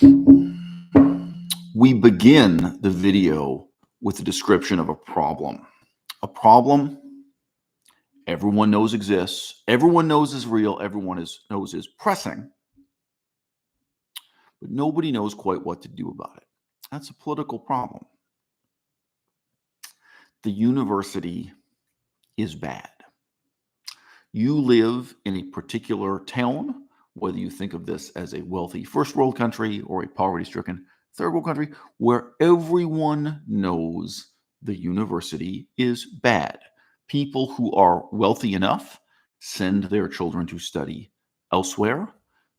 We begin the video with a description of a problem. A problem everyone knows exists, everyone knows is real, everyone knows is pressing, but nobody knows quite what to do about it. That's a political problem. The university is bad. You live in a particular town, whether you think of this as a wealthy first world country or a poverty-stricken third world country, where everyone knows the university is bad. People who are wealthy enough send their children to study elsewhere.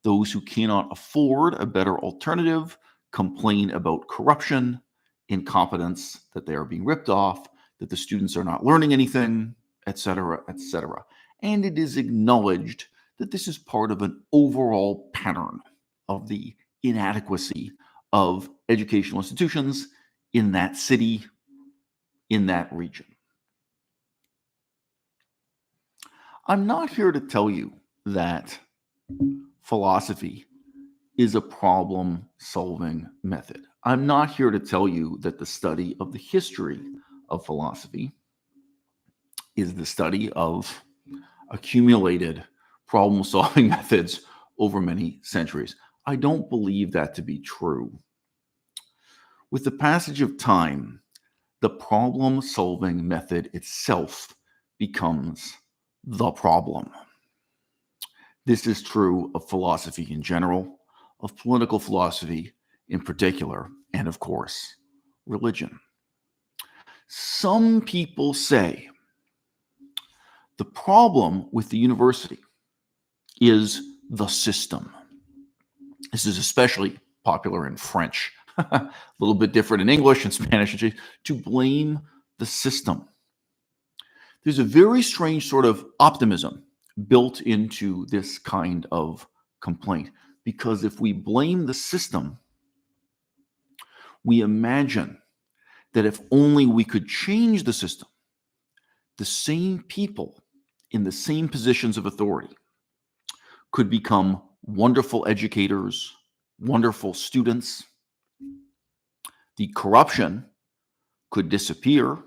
Those who cannot afford a better alternative complain about corruption, incompetence, that they are being ripped off, that the students are not learning anything, etc., etc. And it is acknowledged that this is part of an overall pattern of the inadequacy of educational institutions in that city, in that region. I'm not here to tell you that philosophy is a problem-solving method. I'm not here to tell you that the study of the history of philosophy is the study of accumulated problem-solving methods over many centuries. I don't believe that to be true. With the passage of time, the problem-solving method itself becomes the problem. This is true of philosophy in general, of political philosophy in particular, and of course, religion. Some people say the problem with the university is the system. This is especially popular in French, a little bit different in English and Spanish, to blame the system. There's a very strange sort of optimism built into this kind of complaint, because if we blame the system, we imagine that if only we could change the system, the same people in the same positions of authority could become wonderful educators, wonderful students. The corruption could disappear.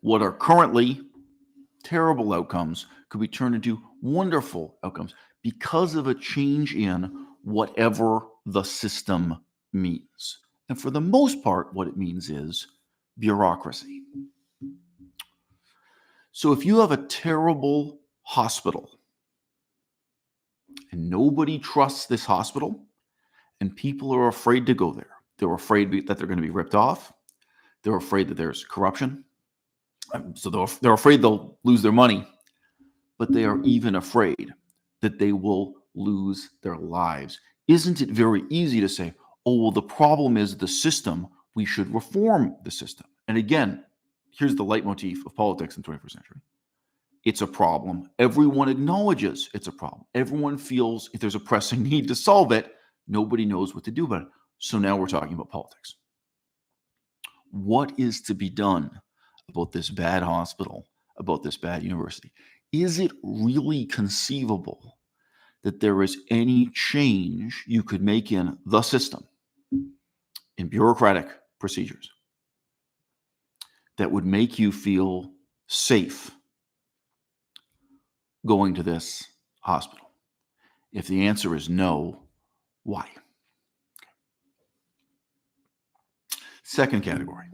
What are currently terrible outcomes could be turned into wonderful outcomes because of a change in whatever the system means. And for the most part, what it means is bureaucracy. So if you have a terrible hospital and nobody trusts this hospital and people are afraid to go there, they're afraid that they're going to be ripped off, they're afraid that there's corruption, so they're afraid they'll lose their money, but they are even afraid that they will lose their lives. Isn't it very easy to say, oh, well, the problem is the system, we should reform the system? And again, here's the leitmotif of politics in the 21st century. It's a problem. Everyone acknowledges it's a problem. Everyone feels if there's a pressing need to solve it, nobody knows what to do about it. So now we're talking about politics. What is to be done about this bad hospital, about this bad university? Is it really conceivable that there is any change you could make in the system, in bureaucratic procedures, that would make you feel safe going to this hospital? If the answer is no, why? Second category.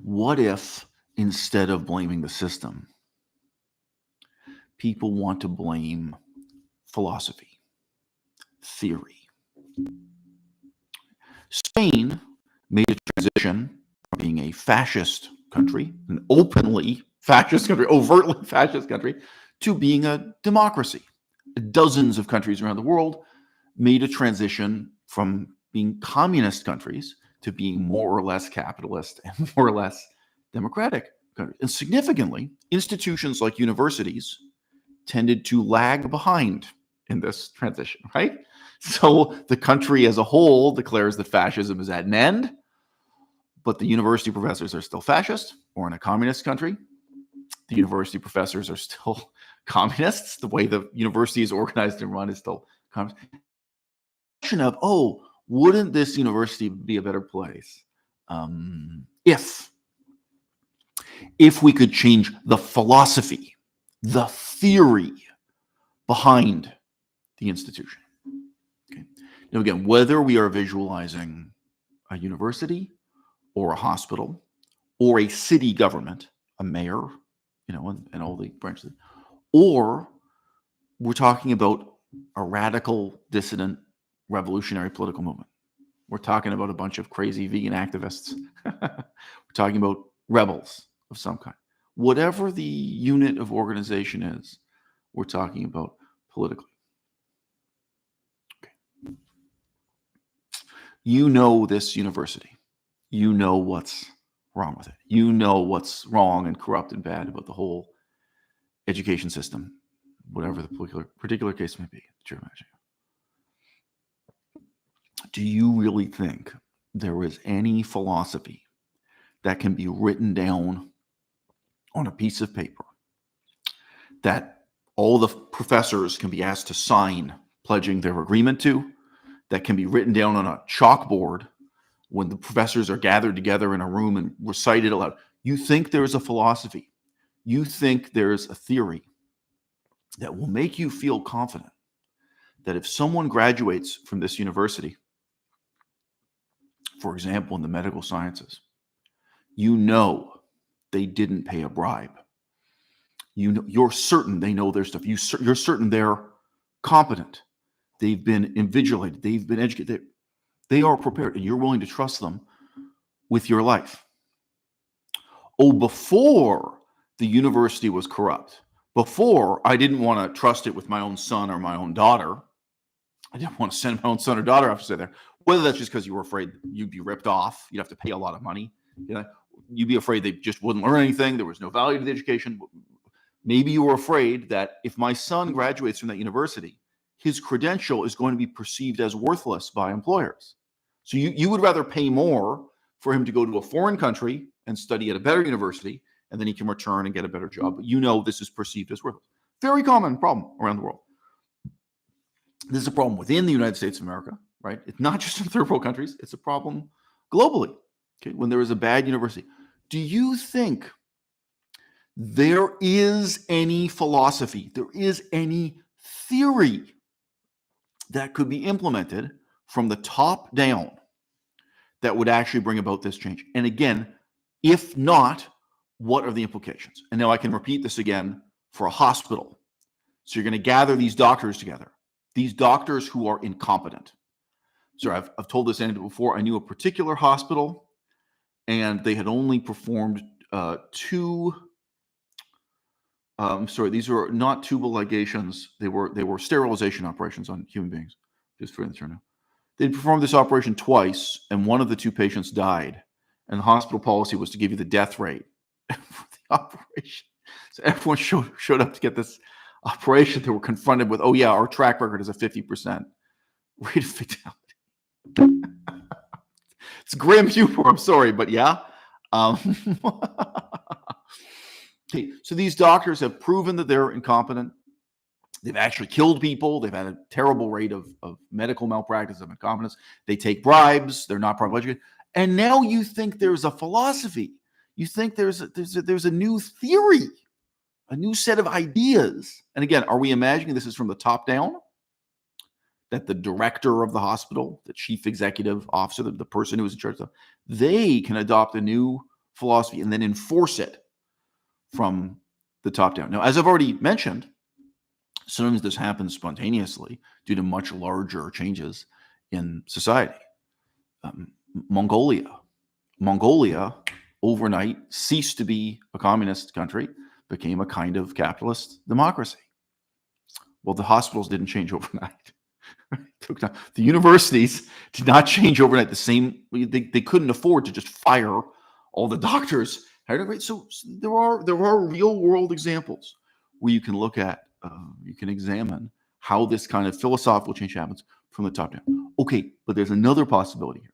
What if, instead of blaming the system, people want to blame philosophy, theory? Spain made a transition from being a fascist country, an openly fascist country, overtly fascist country, to being a democracy. Dozens of countries around the world made a transition from being communist countries to being more or less capitalist and more or less democratic countries. And significantly, institutions like universities tended to lag behind in this transition, right? So the country as a whole declares that fascism is at an end, but the university professors are still fascist. Or in a communist country, the university professors are still communists. The way the university is organized and run is still communist. of, oh, wouldn't this university be a better place if we could change the philosophy, the theory behind the institution. Okay. Now, again, whether we are visualizing a university or a hospital or a city government, a mayor, and all the branches, or we're talking about a radical, dissident, revolutionary political movement. We're talking about a bunch of crazy vegan activists. We're talking about rebels of some kind. Whatever the unit of organization is, we're talking about politically. Okay. You know this university. You know what's wrong with it. You know what's wrong and corrupt and bad about the whole education system, whatever the particular case may be that you're imagining. Do you really think there is any philosophy that can be written down on a piece of paper that all the professors can be asked to sign, pledging their agreement to, that can be written down on a chalkboard when the professors are gathered together in a room and recite it aloud? You think there's a philosophy, you think there's a theory that will make you feel confident that if someone graduates from this university, for example, in the medical sciences, you know they didn't pay a bribe. You're certain they know their stuff. You're certain they're competent. They've been invigilated. They've been educated. They are prepared, and you're willing to trust them with your life. Oh, before the university was corrupt, before I didn't want to trust it with my own son or my own daughter, I didn't want to send my own son or daughter off to stay there. Whether that's just because you were afraid you'd be ripped off, you'd have to pay a lot of money. You'd be afraid they just wouldn't learn anything. There was no value to the education. Maybe you were afraid that if my son graduates from that university, his credential is going to be perceived as worthless by employers. So you would rather pay more for him to go to a foreign country and study at a better university, and then he can return and get a better job. But this is perceived as worthless. Very common problem around the world. This is a problem within the United States of America, right? It's not just in third world countries. It's a problem globally. Okay, when there is a bad university. Do you think there is any philosophy, there is any theory that could be implemented from the top down that would actually bring about this change? And again, if not, what are the implications? And now I can repeat this again for a hospital. So you're going to gather these doctors together, these doctors who are incompetent. So I've told this before. I knew a particular hospital, and they had only performed two. These were not tubal ligations. They were sterilization operations on human beings. Just for the term now. They performed this operation twice, and one of the two patients died. And the hospital policy was to give you the death rate for the operation. So everyone showed up to get this operation. They were confronted with, oh yeah, our track record is a 50% rate of fatality. It's grim humor. I'm sorry, but yeah. Okay, so these doctors have proven that they're incompetent. They've actually killed people. They've had a terrible rate of medical malpractice, of incompetence. They take bribes. They're not properly educated. And now you think there's a philosophy. You think there's a new theory, a new set of ideas. And again, are we imagining this is from the top down? That the director of the hospital, the chief executive officer, the person who is in charge of, they can adopt a new philosophy and then enforce it from the top down. Now, as I've already mentioned, sometimes this happens spontaneously due to much larger changes in society. Mongolia overnight ceased to be a communist country, became a kind of capitalist democracy. Well, the hospitals didn't change overnight. The universities did not change overnight. They couldn't afford to just fire all the doctors. So there are real world examples where you can look at, you can examine how this kind of philosophical change happens from the top down. Okay, but there's another possibility here.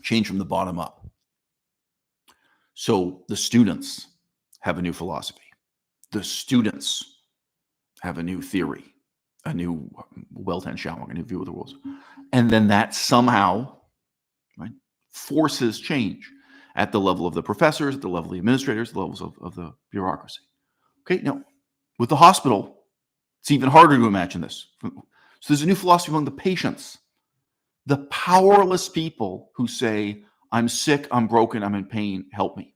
Change from the bottom up. So the students have a new philosophy. The students have a new theory. a new well-tend shower, a new view of the world. And then that somehow, right, forces change at the level of the professors, at the level of the administrators, the levels of the bureaucracy. Okay, now with the hospital, it's even harder to imagine this. So there's a new philosophy among the patients, the powerless people who say, I'm sick, I'm broken, I'm in pain, help me.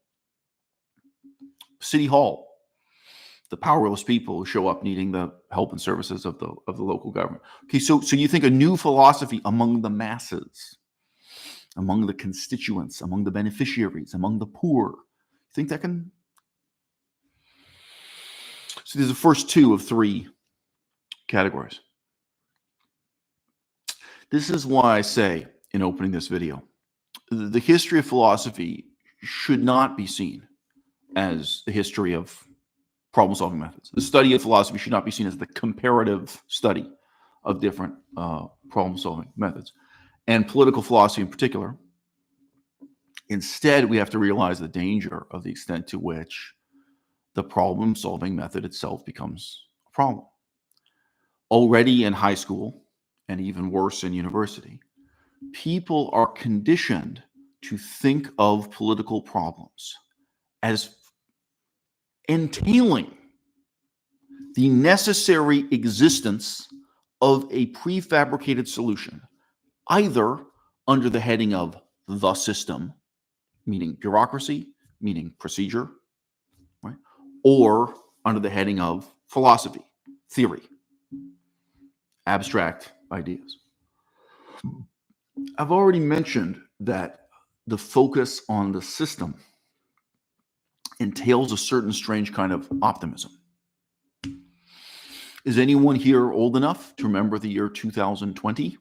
City Hall, the powerless people who show up needing the help and services of the local government. Okay, so you think a new philosophy among the masses, among the constituents, among the beneficiaries, among the poor. You think that can? So these are the first two of three categories. This is why I say in opening this video, the history of philosophy should not be seen as the history of problem-solving methods. The study of philosophy should not be seen as the comparative study of different problem-solving methods, and political philosophy in particular. Instead, we have to realize the danger of the extent to which the problem-solving method itself becomes a problem. Already in high school, and even worse in university, people are conditioned to think of political problems as entailing the necessary existence of a prefabricated solution, either under the heading of the system, meaning bureaucracy, meaning procedure, right? Or under the heading of philosophy, theory, abstract ideas. I've already mentioned that the focus on the system entails a certain strange kind of optimism. Is anyone here old enough to remember the year 2020?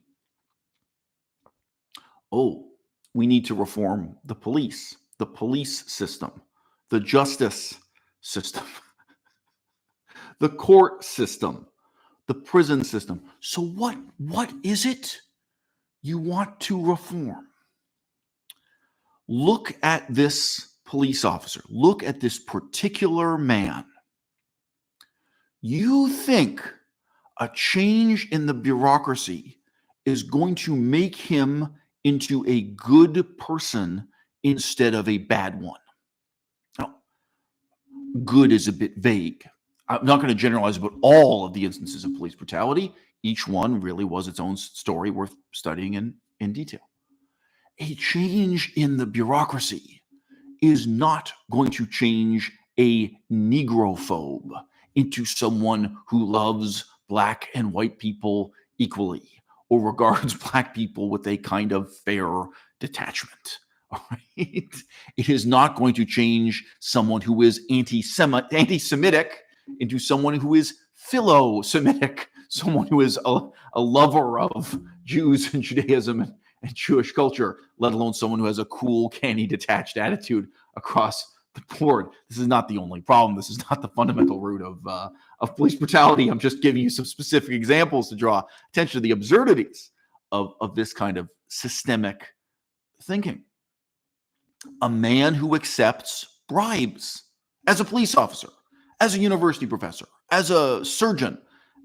Oh, we need to reform the police system, the justice system, the court system, the prison system. So what is it you want to reform? Look at this police officer. Look at this particular man. You think a change in the bureaucracy is going to make him into a good person instead of a bad one. Now, good is a bit vague. I'm not going to generalize about all of the instances of police brutality. Each one really was its own story worth studying in detail. A change in the bureaucracy is not going to change a negrophobe into someone who loves black and white people equally or regards black people with a kind of fair detachment. All right? It is not going to change someone who is anti-Semitic into someone who is philo-Semitic, someone who is a lover of Jews and Judaism and Jewish culture, let alone someone who has a cool, canny, detached attitude across the board. This is not the only problem. This is not the fundamental root of police brutality. I'm just giving you some specific examples to draw attention to the absurdities of this kind of systemic thinking. A man who accepts bribes as a police officer, as a university professor, as a surgeon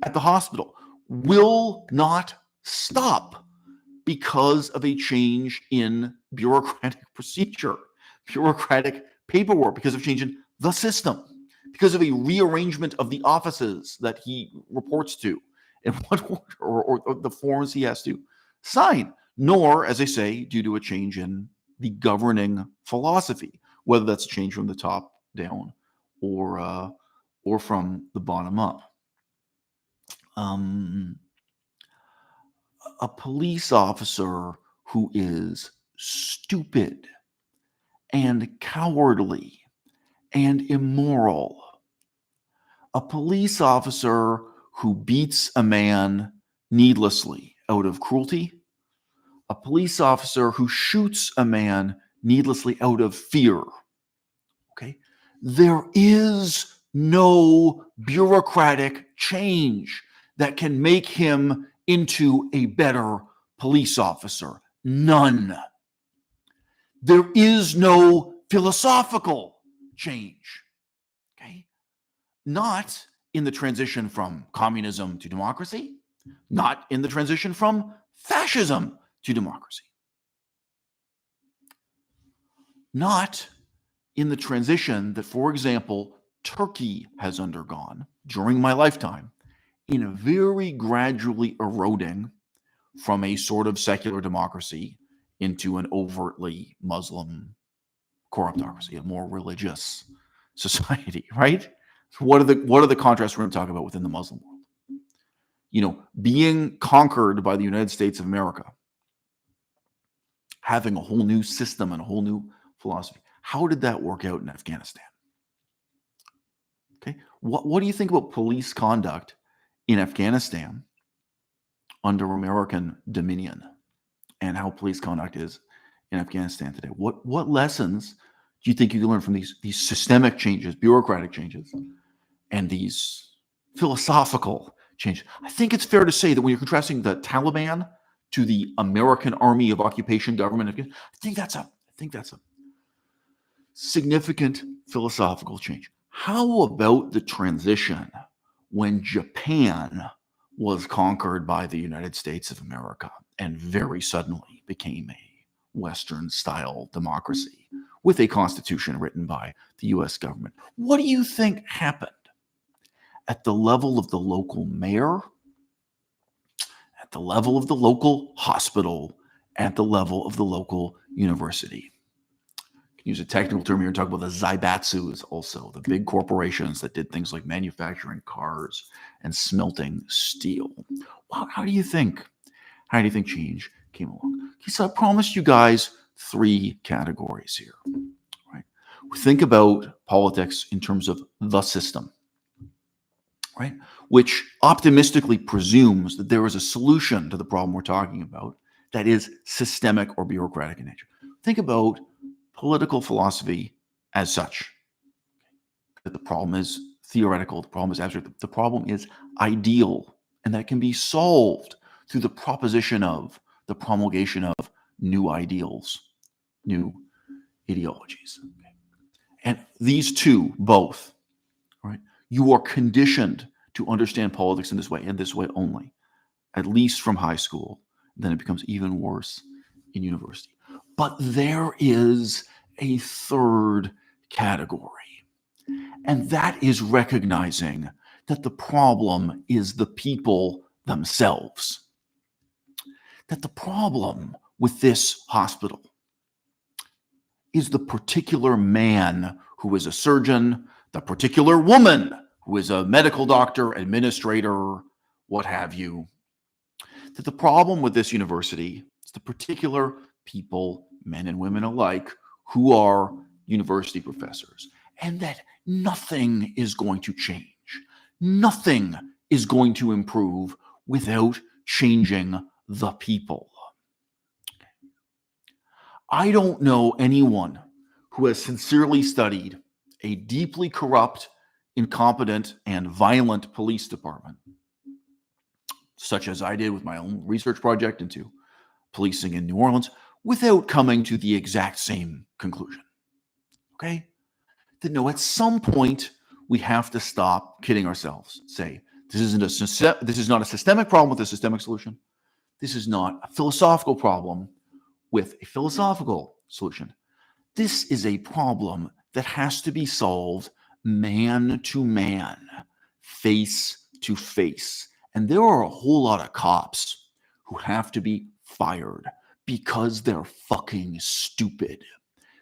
at the hospital will not stop because of a change in bureaucratic procedure, bureaucratic paperwork, because of change in the system, because of a rearrangement of the offices that he reports to and what or the forms he has to sign, nor, as I say, due to a change in the governing philosophy, whether that's a change from the top down or from the bottom up. A police officer who is stupid and cowardly and immoral, a police officer who beats a man needlessly out of cruelty, a police officer who shoots a man needlessly out of fear. Okay? There is no bureaucratic change that can make him into a better police officer. None. There is no philosophical change. Okay? Not in the transition from communism to democracy, not in the transition from fascism to democracy, not in the transition that, for example, Turkey has undergone during my lifetime, in a very gradually eroding from a sort of secular democracy into an overtly Muslim corruptocracy, a more religious society, right? What are the contrasts we're going to talk about within the Muslim world? Being conquered by the United States of America, having a whole new system and a whole new philosophy. How did that work out in Afghanistan? Okay, what do you think about police conduct in Afghanistan under American dominion, and how police conduct is in Afghanistan today? What lessons do you think you can learn from these systemic changes, bureaucratic changes, and these philosophical changes? I think it's fair to say that when you're contrasting the Taliban to the American Army of Occupation Government, I think that's a significant philosophical change. How about the transition when Japan was conquered by the United States of America and very suddenly became a Western-style democracy with a constitution written by the U.S. government? What do you think happened at the level of the local mayor, at the level of the local hospital, at the level of the local university? Use a technical term here and talk about the zaibatsus also, the big corporations that did things like manufacturing cars and smelting steel. Well, how do you think change came along? So I promised you guys 3 categories here. Right? We think about politics in terms of the system, right? Which optimistically presumes that there is a solution to the problem we're talking about that is systemic or bureaucratic in nature. Think about political philosophy as such. That the problem is theoretical, the problem is abstract, the problem is ideal, and that can be solved through the promulgation of new ideals, new ideologies. Okay. And these two, both, right? You are conditioned to understand politics in this way, and this way only, at least from high school. Then it becomes even worse in university. But there is a third category, and that is recognizing that the problem is the people themselves. That the problem with this hospital is the particular man who is a surgeon, the particular woman who is a medical doctor, administrator, what have you. That the problem with this university is the particular people, men and women alike, who are university professors, and that nothing is going to change. Nothing is going to improve without changing the people. I don't know anyone who has sincerely studied a deeply corrupt, incompetent, and violent police department, such as I did with my own research project into policing in New Orleans, without coming to the exact same conclusion. Okay? That no, at some point we have to stop kidding ourselves. Say, this is not a systemic problem with a systemic solution. This is not a philosophical problem with a philosophical solution. This is a problem that has to be solved man to man, face to face. And there are a whole lot of cops who have to be fired because they're fucking stupid,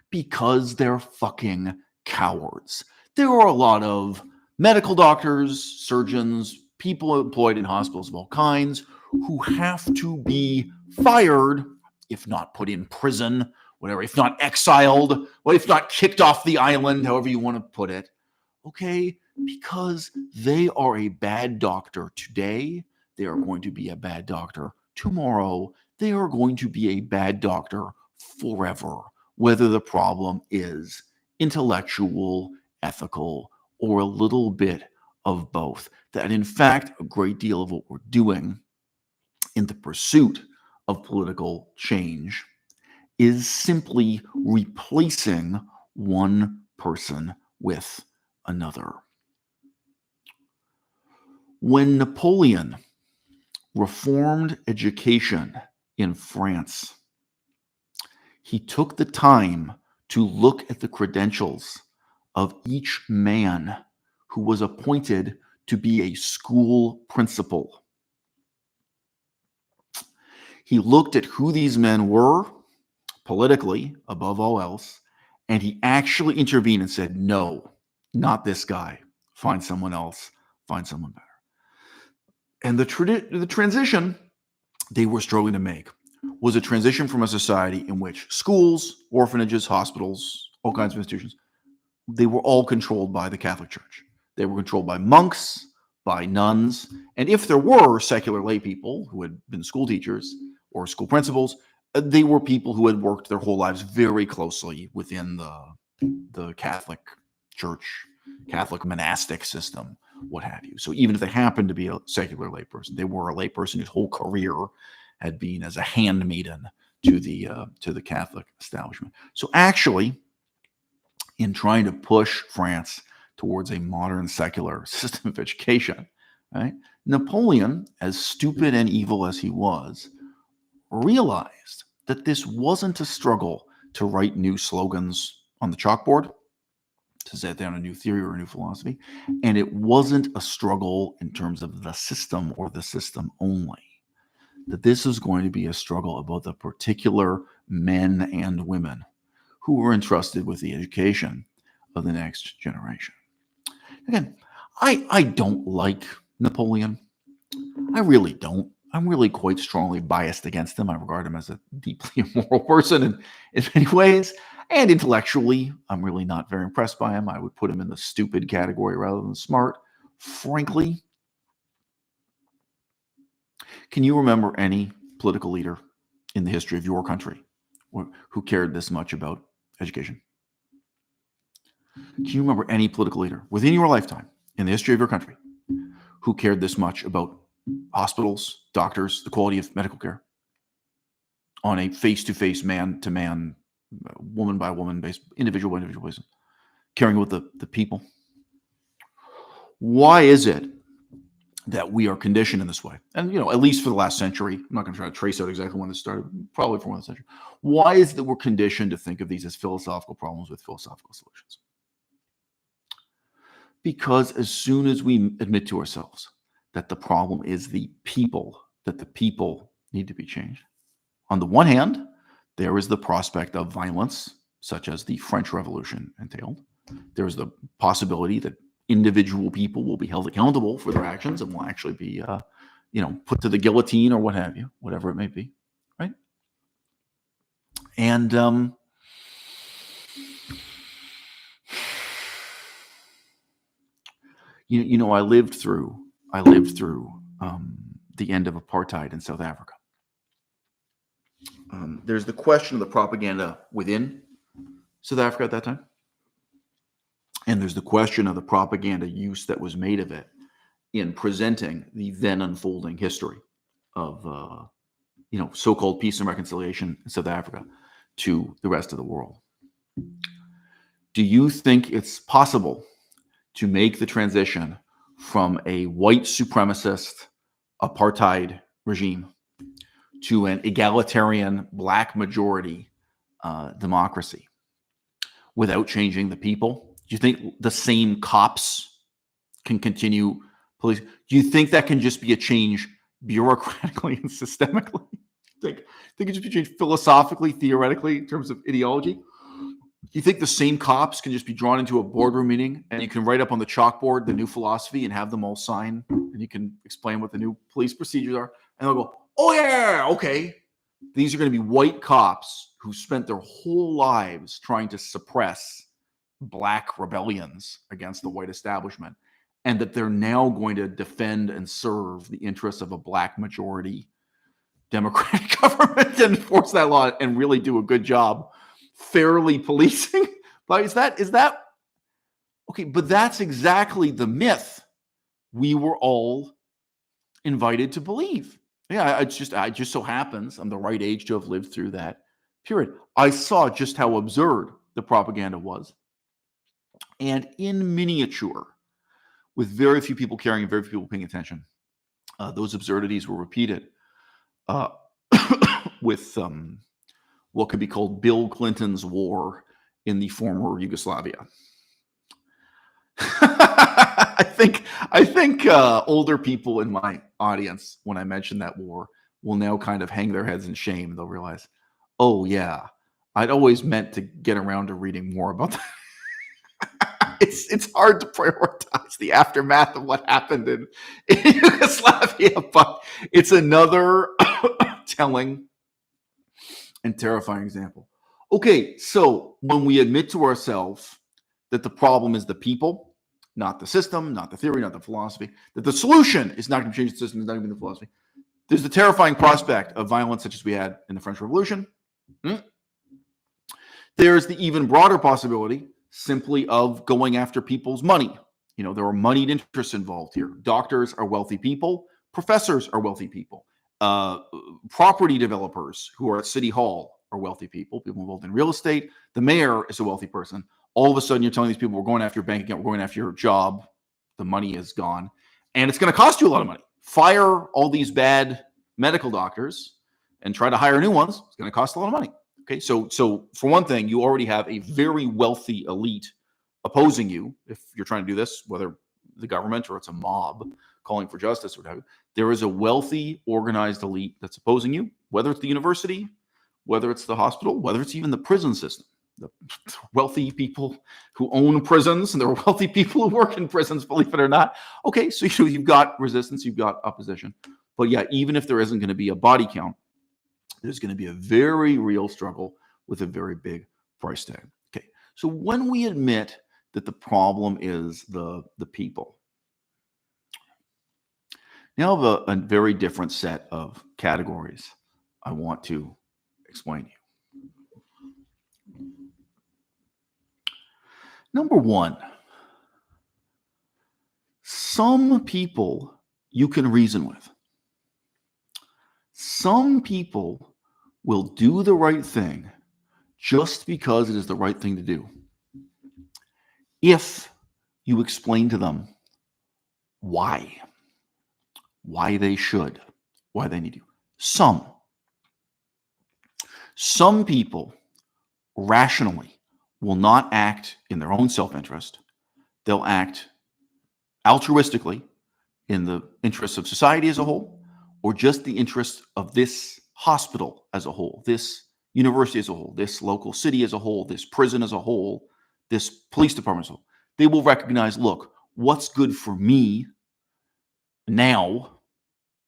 because they're fucking cowards. There are a lot of medical doctors, surgeons, people employed in hospitals of all kinds who have to be fired, if not put in prison, whatever, if not exiled, or if not kicked off the island, however you want to put it, okay? Because they are a bad doctor today, they are going to be a bad doctor tomorrow, they are going to be a bad doctor forever, whether the problem is intellectual, ethical, or a little bit of both. That in fact, a great deal of what we're doing in the pursuit of political change is simply replacing one person with another. When Napoleon reformed education in France, he took the time to look at the credentials of each man who was appointed to be a school principal. He looked at who these men were politically, above all else, and he actually intervened and said, no, not this guy. Find someone else. Find someone better. And the transition they were struggling to make was a transition from a society in which schools, orphanages, hospitals, all kinds of institutions, they were all controlled by the Catholic Church. They were controlled by monks, by nuns, and if there were secular lay people who had been school teachers or school principals, they were people who had worked their whole lives very closely within the Catholic Church, Catholic monastic system, what have you. So even if they happened to be a secular layperson, they were a layperson whose whole career had been as a handmaiden to the Catholic establishment. So actually, in trying to push France towards a modern secular system of education, right, Napoleon, as stupid and evil as he was, realized that this wasn't a struggle to write new slogans on the chalkboard, to set down a new theory or a new philosophy, and it wasn't a struggle in terms of the system or the system only. That this was going to be a struggle about the particular men and women who were entrusted with the education of the next generation. Again, I don't like Napoleon. I really don't. I'm really quite strongly biased against him. I regard him as a deeply immoral person in many ways. And intellectually, I'm really not very impressed by him. I would put him in the stupid category rather than smart. Frankly, can you remember any political leader in the history of your country who cared this much about education? Can you remember any political leader within your lifetime in the history of your country who cared this much about hospitals, doctors, the quality of medical care on a face-to-face, man-to-man, woman-by-woman basis, individual basis, caring about the people? Why is it that we are conditioned in this way? And, at least for the last century, I'm not going to try to trace out exactly when this started, probably for one century. Why is it that we're conditioned to think of these as philosophical problems with philosophical solutions? Because as soon as we admit to ourselves that the problem is the people, that the people need to be changed, on the one hand, there is the prospect of violence, such as the French Revolution entailed. There's the possibility that individual people will be held accountable for their actions and will actually be, put to the guillotine or what have you, whatever it may be, right? And I lived through the end of apartheid in South Africa. There's the question of the propaganda within South Africa at that time. And there's the question of the propaganda use that was made of it in presenting the then unfolding history of, so-called peace and reconciliation in South Africa to the rest of the world. Do you think it's possible to make the transition from a white supremacist apartheid regime to an egalitarian black majority democracy without changing the people? Do you think the same cops can continue police? Do you think that can just be a change bureaucratically and systemically? Think it just be changed philosophically, theoretically, in terms of ideology? Do you think the same cops can just be drawn into a boardroom meeting and you can write up on the chalkboard the new philosophy and have them all sign and you can explain what the new police procedures are? And they'll go, oh yeah, okay. These are going to be white cops who spent their whole lives trying to suppress black rebellions against the white establishment, and that they're now going to defend and serve the interests of a black majority democratic government and enforce that law and really do a good job fairly policing. But is that okay? But that's exactly the myth we were all invited to believe. Yeah, it just so happens I'm the right age to have lived through that period. I saw just how absurd the propaganda was. And in miniature, with very few people caring and very few people paying attention. Those absurdities were repeated uh, with what could be called Bill Clinton's war in the former Yugoslavia. I think older people in my audience, when I mention that war, will now kind of hang their heads in shame. They'll realize, oh yeah, I'd always meant to get around to reading more about that. It's hard to prioritize the aftermath of what happened in Yugoslavia, but it's another telling and terrifying example. Okay, so when we admit to ourselves that the problem is the people, not the system, not the theory, not the philosophy, that the solution is not going to change the system, it's not going to be the philosophy, there's the terrifying prospect of violence such as we had in the French Revolution. There's the even broader possibility simply of going after people's money. There are moneyed interests involved here. Doctors are wealthy people. Professors are wealthy people. Property developers who are at City Hall are wealthy people. People involved in real estate. The mayor is a wealthy person. All of a sudden, you're telling these people, we're going after your bank account, we're going after your job. The money is gone. And it's going to cost you a lot of money. Fire all these bad medical doctors and try to hire new ones. It's going to cost a lot of money. Okay, so for one thing, you already have a very wealthy elite opposing you. If you're trying to do this, whether the government or it's a mob calling for justice or whatever, there is a wealthy, organized elite that's opposing you, whether it's the university, whether it's the hospital, whether it's even the prison system. The wealthy people who own prisons, and there are wealthy people who work in prisons, believe it or not. Okay, so you've got resistance, you've got opposition. But yeah, even if there isn't going to be a body count, there's going to be a very real struggle with a very big price tag. Okay, so when we admit that the problem is the people, now I have a very different set of categories I want to explain to you. Number one, some people you can reason with. Some people will do the right thing just because it is the right thing to do, if you explain to them why they should, why they need you. Some people rationally will not act in their own self-interest. They'll act altruistically in the interests of society as a whole, or just the interests of this hospital as a whole, this university as a whole, this local city as a whole, this prison as a whole, this police department as a whole. They will recognize, look, what's good for me now,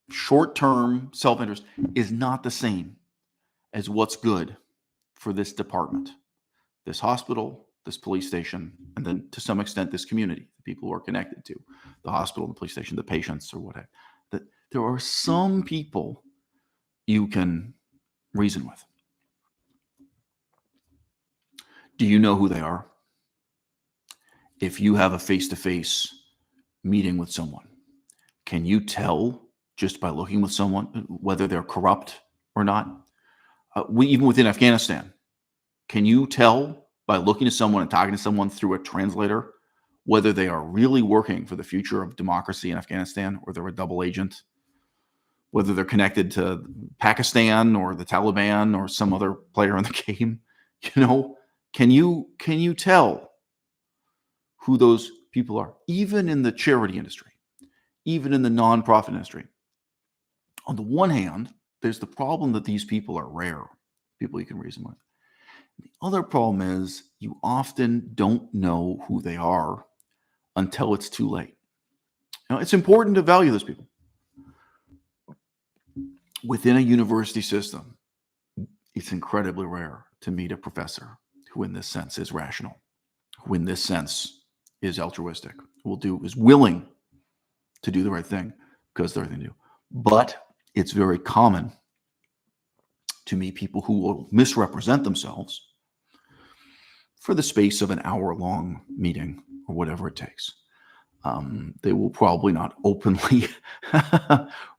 short-term self-interest, is not the same as what's good for this department, this hospital, this police station, and then to some extent this community, the people who are connected to the hospital, the police station, the patients, or whatever. That there are some people you can reason with. Do you know who they are? If you have a face-to-face meeting with someone, can you tell just by looking with someone whether they're corrupt or not? Even within Afghanistan, can you tell by looking at someone and talking to someone through a translator whether they are really working for the future of democracy in Afghanistan, or they're a double agent, whether they're connected to Pakistan or the Taliban or some other player in the game? Can you tell who those people are? Even in the charity industry, even in the nonprofit industry. On the one hand, there's the problem that these people are rare, people you can reason with. The other problem is you often don't know who they are until it's too late. Now, it's important to value those people. Within a university system, it's incredibly rare to meet a professor who in this sense is rational, who in this sense is altruistic, who is willing to do the right thing because they're the right thing to do. But it's very common to meet people who will misrepresent themselves for the space of an hour-long meeting or whatever it takes. They will probably not openly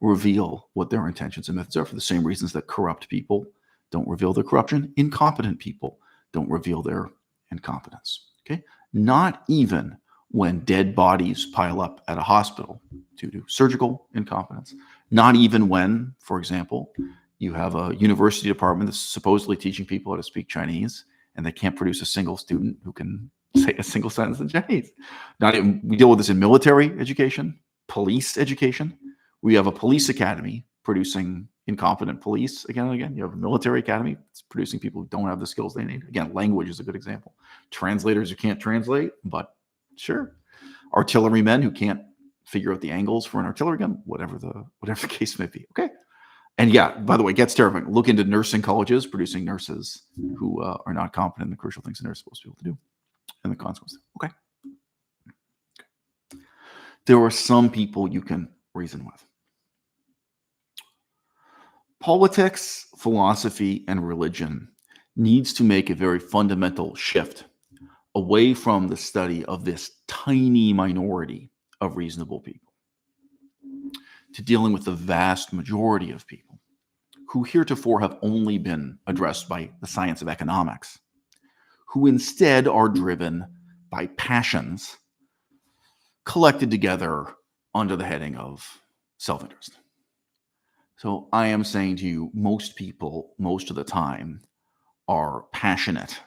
reveal what their intentions and methods are, for the same reasons that corrupt people don't reveal their corruption. Incompetent people don't reveal their incompetence. Okay? Not even when dead bodies pile up at a hospital due to surgical incompetence. Not even when, for example, you have a university department that's supposedly teaching people how to speak Chinese, and they can't produce a single student who can say a single sentence in Chinese. Not even, we deal with this in military education, police education. We have a police academy producing incompetent police again and again. You have a military academy that's producing people who don't have the skills they need. Again, language is a good example. Translators who can't translate, but sure. Artillery men who can't figure out the angles for an artillery gun, whatever the case may be. Okay. And yeah, by the way, it gets terrifying. Look into nursing colleges producing nurses who are not competent in the crucial things a nurse is supposed to be able to do, and the consequences. Okay. There are some people you can reason with. Politics, philosophy, and religion needs to make a very fundamental shift away from the study of this tiny minority of reasonable people to dealing with the vast majority of people who heretofore have only been addressed by the science of economics, who instead are driven by passions collected together under the heading of self-interest. So I am saying to you, most people, most of the time, are passionate.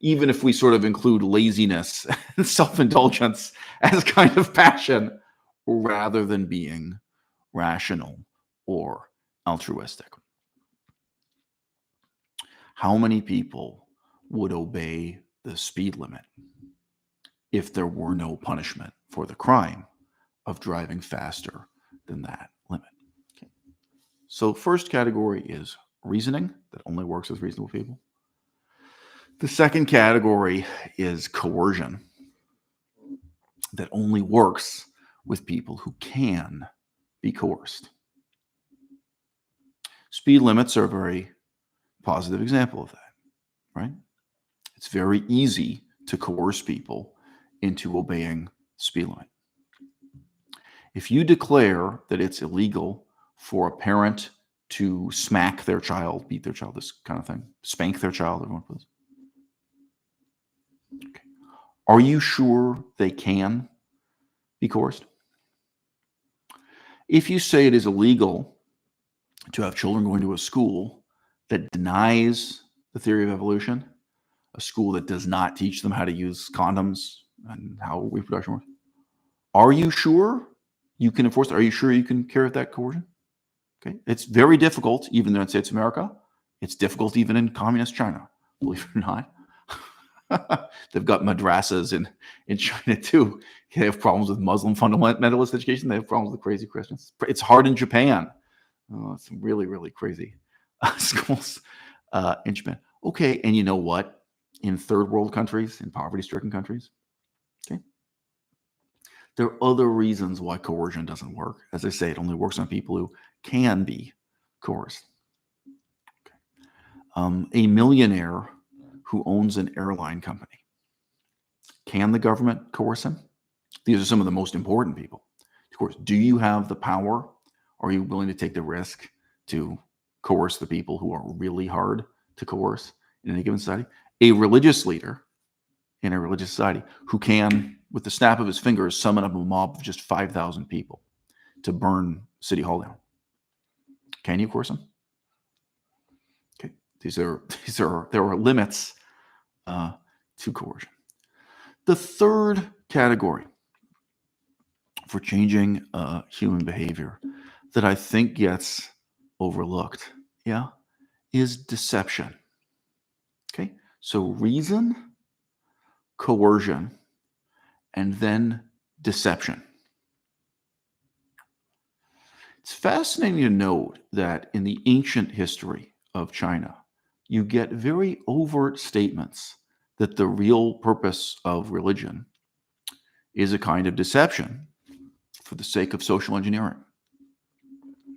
Even if we sort of include laziness and self-indulgence as kind of passion, rather than being rational or altruistic. How many people would obey the speed limit if there were no punishment for the crime of driving faster than that limit? Okay. So first category is reasoning that only works with reasonable people. The second category is coercion that only works with people who can be coerced. Speed limits are a very positive example of that, right? It's very easy to coerce people into obeying speed limit. If you declare that it's illegal for a parent to smack their child, beat their child, this kind of thing, spank their child, everyone please. Okay. Are you sure they can be coerced? If you say it is illegal to have children going to a school that denies the theory of evolution, a school that does not teach them how to use condoms and how reproduction works, are you sure you can enforce it? Are you sure you can carry out that coercion? Okay, it's very difficult, even in the United States of America. It's difficult even in communist China, believe it or not. They've got madrasas in China too. They have problems with Muslim fundamentalist education. They have problems with crazy Christians. It's hard in Japan. It's really, really crazy schools in Japan. Okay, and you know what? In third world countries, in poverty-stricken countries, okay, there are other reasons why coercion doesn't work. As I say, it only works on people who can be coerced. Okay. A millionaire who owns an airline company, can the government coerce him? These are some of the most important people. Of course, do you have the power? Are you willing to take the risk to coerce the people who are really hard to coerce in any given society? A religious leader in a religious society who can, with the snap of his fingers, summon up a mob of just 5,000 people to burn City Hall down. Can you coerce him? Okay, there are limits to coercion. The third category for changing human behavior that I think gets overlooked, is deception. Okay, so reason, coercion, and then deception. It's fascinating to note that in the ancient history of China, you get very overt statements that the real purpose of religion is a kind of deception for the sake of social engineering.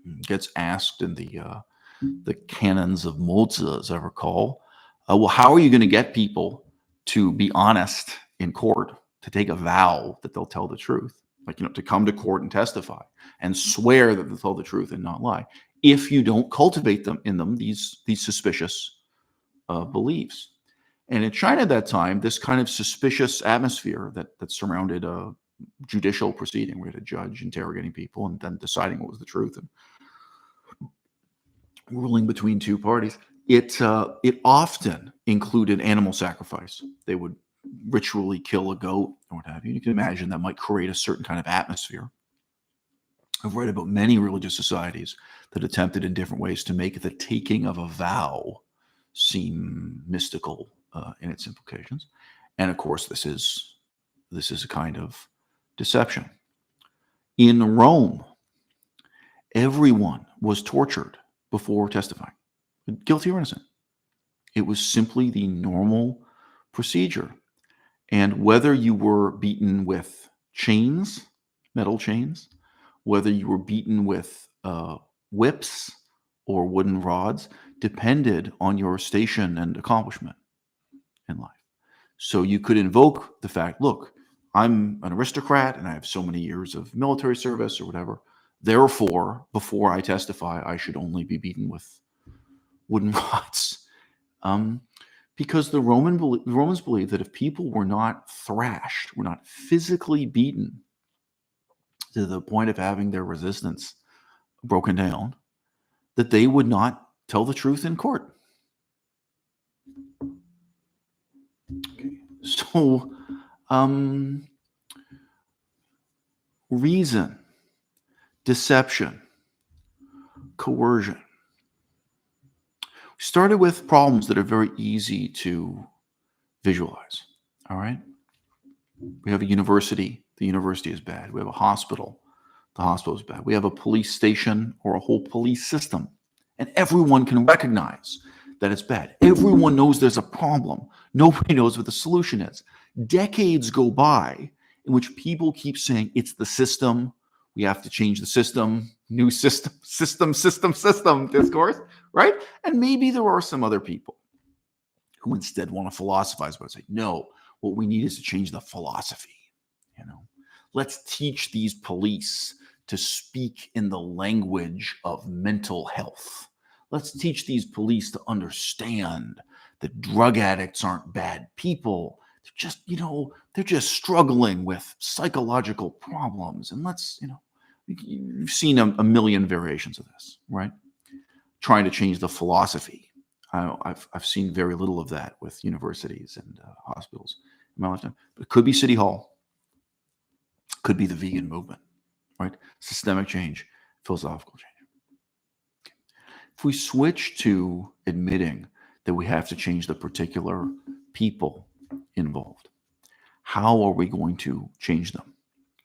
It gets asked in the canons of Mozi, as I recall, well, how are you going to get people to be honest in court, to take a vow that they'll tell the truth, like, to come to court and testify and swear that they'll tell the truth and not lie, if you don't cultivate them in them these suspicious beliefs? And in China at that time, this kind of suspicious atmosphere that surrounded a judicial proceeding, where we had a judge interrogating people and then deciding what was the truth and ruling between two parties. It often included animal sacrifice. They would ritually kill a goat or what have you. You can imagine that might create a certain kind of atmosphere. I've read about many religious societies that attempted in different ways to make the taking of a vow seem mystical in its implications. And of course, this is a kind of deception. In Rome, everyone was tortured before testifying, guilty or innocent. It was simply the normal procedure. And whether you were beaten with chains, metal chains, whether you were beaten with whips or wooden rods, depended on your station and accomplishment in life. So you could invoke the fact, look, I'm an aristocrat and I have so many years of military service or whatever. Therefore, before I testify, I should only be beaten with wooden rods. Because the Romans believed that if people were not thrashed, were not physically beaten to the point of having their resistance broken down, that they would not tell the truth in court. Okay. So, reason, deception, coercion. We started with problems that are very easy to visualize. All right. We have a university. The university is bad. We have a hospital. The hospital is bad. We have a police station or a whole police system. And everyone can recognize that it's bad. Everyone knows there's a problem. Nobody knows what the solution is. Decades go by in which people keep saying it's the system. We have to change the system. New system discourse, right? And maybe there are some other people who instead want to philosophize about it. Say, no, what we need is to change the philosophy. Let's teach these police to speak in the language of mental health. Let's teach these police to understand that drug addicts aren't bad people. They're just, they're just struggling with psychological problems. And you've seen a million variations of this, right? Trying to change the philosophy. I've seen very little of that with universities and hospitals in my lifetime. But it could be City Hall. Could be the vegan movement, right? Systemic change, philosophical change. Okay. If we switch to admitting that we have to change the particular people involved, how are we going to change them?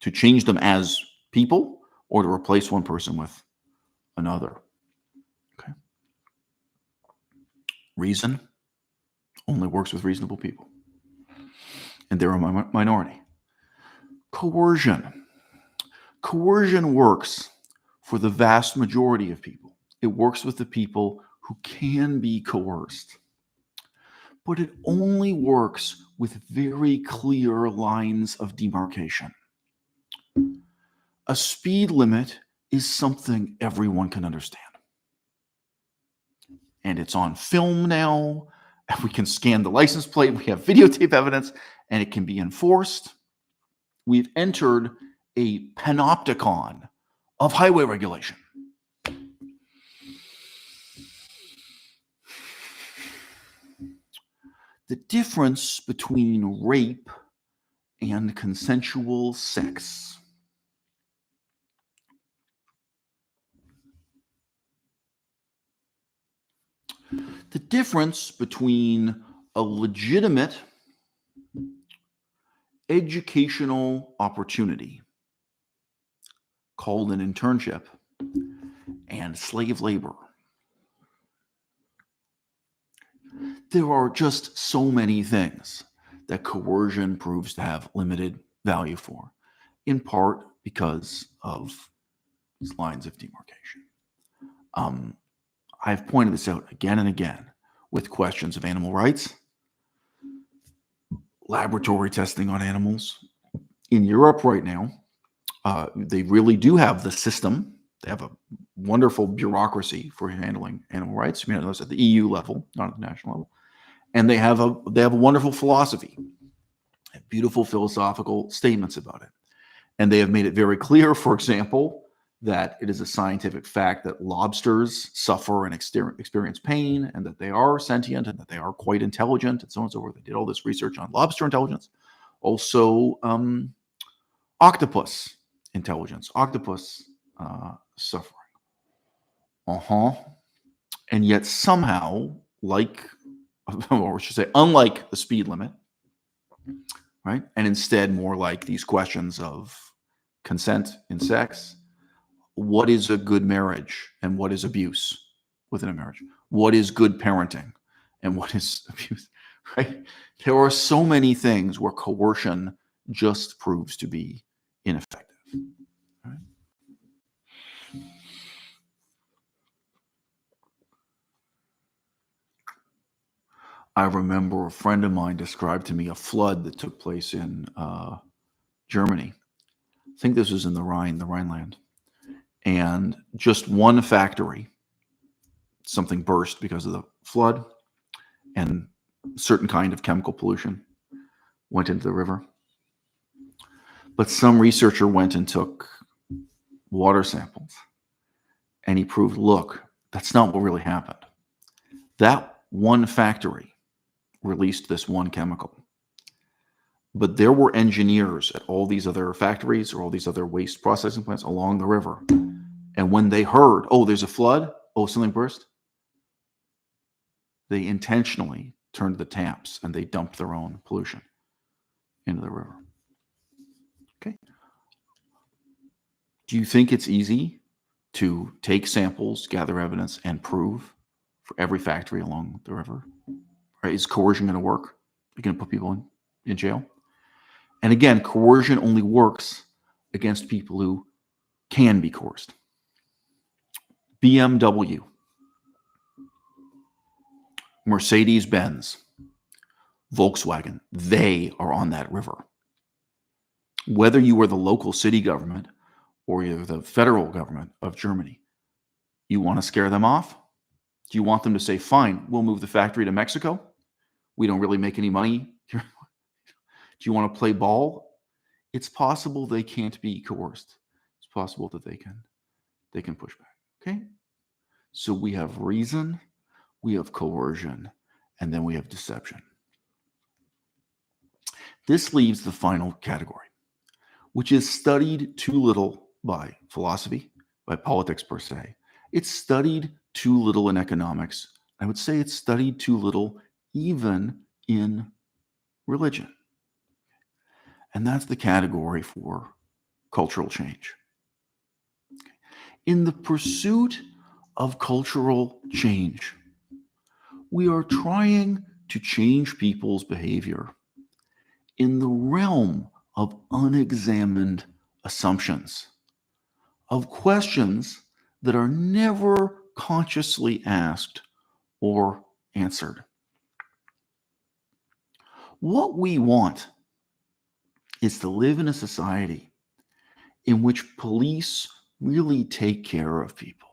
To change them as people or to replace one person with another? Okay. Reason only works with reasonable people. And they're a minority. Coercion. Coercion works for the vast majority of people. It works with the people who can be coerced. But it only works with very clear lines of demarcation. A speed limit is something everyone can understand. And it's on film now. We can scan the license plate. We have videotape evidence, and it can be enforced. We've entered a panopticon of highway regulation. The difference between rape and consensual sex. The difference between a legitimate educational opportunity called an internship and slave labor. There are just so many things that coercion proves to have limited value for, in part because of these lines of demarcation. I've pointed this out again and again with questions of animal rights, laboratory testing on animals. In Europe right now, they really do have the system. They have a wonderful bureaucracy for handling animal rights. That's at the EU level, not at the national level. And they have a wonderful philosophy, beautiful philosophical statements about it. And they have made it very clear, for example, that it is a scientific fact that lobsters suffer and experience pain, and that they are sentient, and that they are quite intelligent, and so on and so forth. They did all this research on lobster intelligence. Also, octopus intelligence, octopus suffering. And yet somehow, like, or I should say, unlike the speed limit, right? And instead more like these questions of consent in sex. What is a good marriage and what is abuse within a marriage? What is good parenting and what is abuse, right? There are so many things where coercion just proves to be ineffective. Right? I remember a friend of mine described to me a flood that took place in Germany. I think this was in the Rhineland. And just one factory, something burst because of the flood, and certain kind of chemical pollution went into the river. But some researcher went and took water samples, and he proved, look, that's not what really happened. That one factory released this one chemical. But there were engineers at all these other factories or all these other waste processing plants along the river. And when they heard, oh, there's a flood, oh, something burst, they intentionally turned the taps and they dumped their own pollution into the river. Okay. Do you think it's easy to take samples, gather evidence, and prove for every factory along the river? Right? Is coercion going to work? You're going to put people in jail? And again, coercion only works against people who can be coerced. BMW, Mercedes-Benz, Volkswagen, they are on that river. Whether you are the local city government or you're the federal government of Germany, you want to scare them off? Do you want them to say, fine, we'll move the factory to Mexico? We don't really make any money here. Do you want to play ball? It's possible they can't be coerced. It's possible that they can push back. Okay? So we have reason, we have coercion, and then we have deception. This leaves the final category, which is studied too little by philosophy, by politics per se. It's studied too little in economics. I would say it's studied too little even in religion. And that's the category for cultural change. In the pursuit of cultural change, we are trying to change people's behavior in the realm of unexamined assumptions, of questions that are never consciously asked or answered. What we want is to live in a society in which police really take care of people,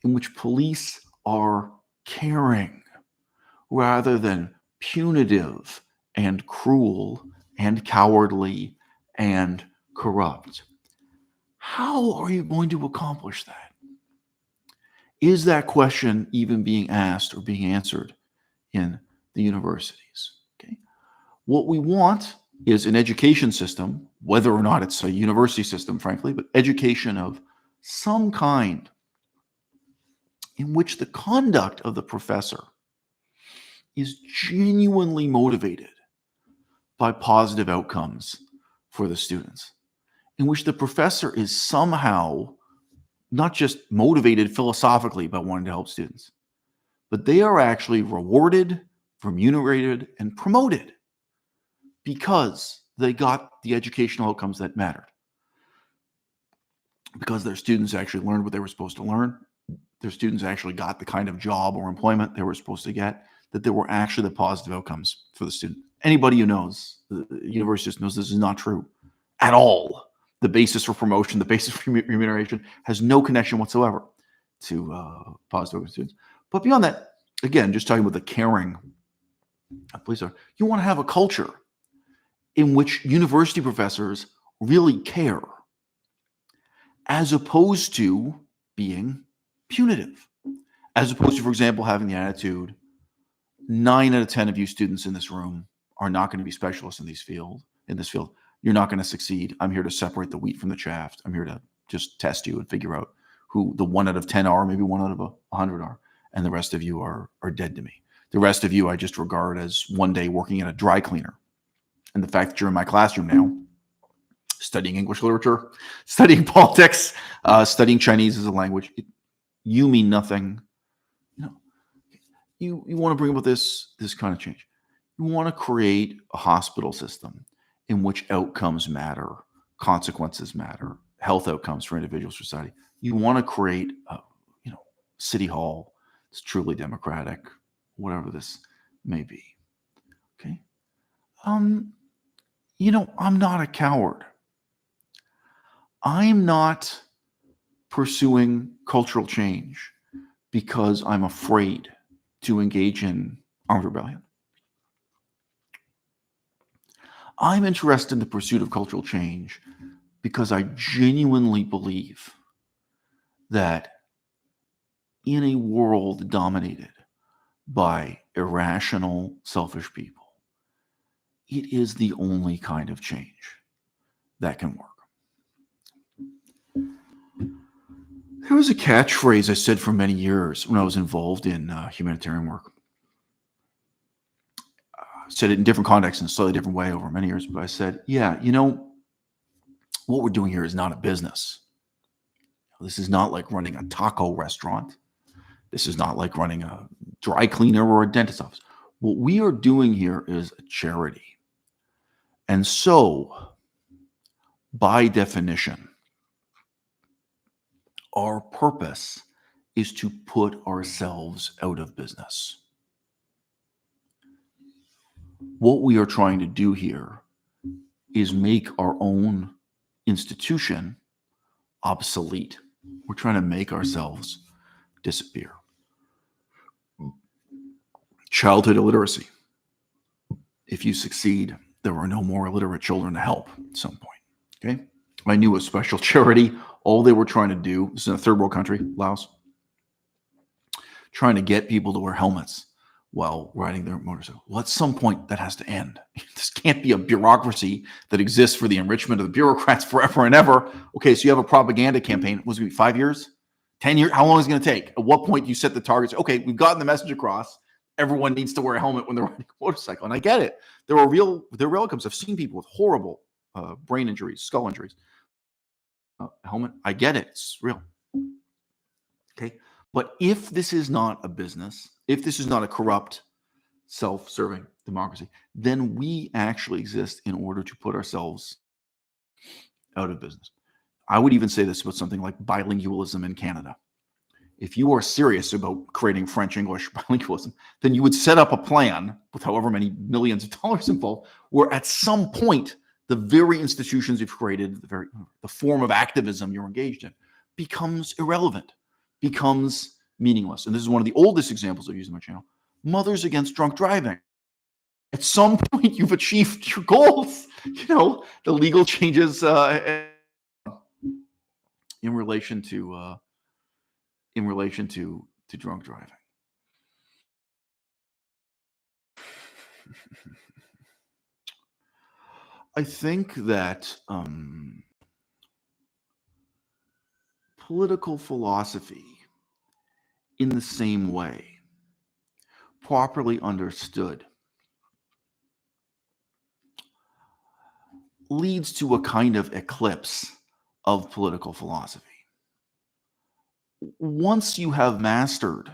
in which police are caring rather than punitive and cruel and cowardly and corrupt. How are you going to accomplish that? Is that question even being asked or being answered in the universities? Okay. What we want is an education system, whether or not it's a university system, frankly, but education of some kind in which the conduct of the professor is genuinely motivated by positive outcomes for the students, in which the professor is somehow not just motivated philosophically by wanting to help students, but they are actually rewarded, remunerated, and promoted because they got the educational outcomes that mattered. Because their students actually learned what they were supposed to learn, their students actually got the kind of job or employment they were supposed to get, that there were actually the positive outcomes for the student. Anybody who knows, the university just knows this is not true at all. The basis for promotion, the basis for remuneration has no connection whatsoever to positive outcomes students. But beyond that, again, just talking about the caring Please, you want to have a culture in which university professors really care, as opposed to being punitive, as opposed to, for example, having the attitude, 9 out of 10 of you students in this room are not going to be specialists in this field. You're not going to succeed. I'm here to separate the wheat from the chaff. I'm here to just test you and figure out who the 1 out of 10 are, maybe 1 out of 100 are, and the rest of you are dead to me. The rest of you I just regard as one day working at a dry cleaner. And the fact that you're in my classroom now, studying English literature, studying politics, studying Chinese as a language, you mean nothing. You want to bring about this kind of change. You want to create a hospital system in which outcomes matter, consequences matter, health outcomes for individual society. You want to create a city hall that's truly democratic, whatever this may be. Okay. I'm not a coward. I'm not pursuing cultural change because I'm afraid to engage in armed rebellion. I'm interested in the pursuit of cultural change because I genuinely believe that in a world dominated by irrational, selfish people, it is the only kind of change that can work. There was a catchphrase I said for many years when I was involved in humanitarian work. I said it in different contexts in a slightly different way over many years, but I said, what we're doing here is not a business. This is not like running a taco restaurant. This is not like running a dry cleaner or a dentist office. What we are doing here is a charity. And so, by definition, our purpose is to put ourselves out of business. What we are trying to do here is make our own institution obsolete. We're trying to make ourselves disappear. Childhood illiteracy. If you succeed, there are no more illiterate children to help at some point. Okay? I knew a special charity. All they were trying to do, this is in a third world country, Laos, trying to get people to wear helmets while riding their motorcycle. Well, at some point, that has to end. This can't be a bureaucracy that exists for the enrichment of the bureaucrats forever and ever. Okay, so you have a propaganda campaign. Was it going to be 5 years? 10 years? How long is it going to take? At what point do you set the targets? Okay, we've gotten the message across. Everyone needs to wear a helmet when they're riding a motorcycle. And I get it. There are real outcomes. I've seen people with horrible brain injuries, skull injuries. Helmet, I get it. It's real. Okay. But if this is not a business, if this is not a corrupt, self-serving democracy, then we actually exist in order to put ourselves out of business. I would even say this about something like bilingualism in Canada. If you are serious about creating French-English bilingualism, then you would set up a plan with however many millions of dollars involved, where at some point, the very institutions you've created, the form of activism you're engaged in, becomes irrelevant, becomes meaningless. And this is one of the oldest examples I've used on my channel. Mothers Against Drunk Driving. At some point, you've achieved your goals. The legal changes in relation to drunk driving. I think that political philosophy, in the same way, properly understood, leads to a kind of eclipse of political philosophy. Once you have mastered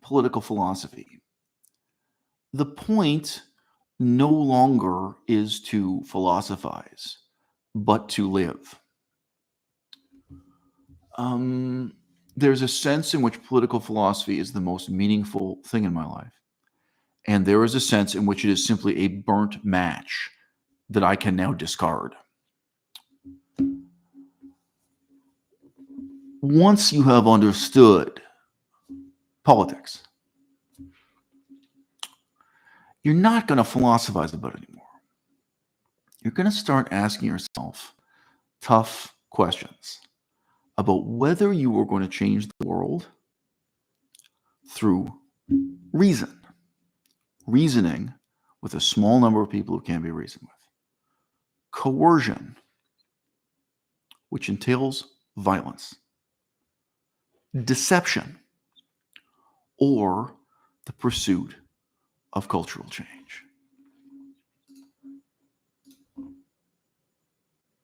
political philosophy, the point no longer is to philosophize, but to live. There's a sense in which political philosophy is the most meaningful thing in my life. And there is a sense in which it is simply a burnt match that I can now discard. Once you have understood politics, you're not going to philosophize about it anymore. You're going to start asking yourself tough questions about whether you are going to change the world through reason, reasoning with a small number of people who can be reasoned with, coercion, which entails violence, deception, or the pursuit of cultural change.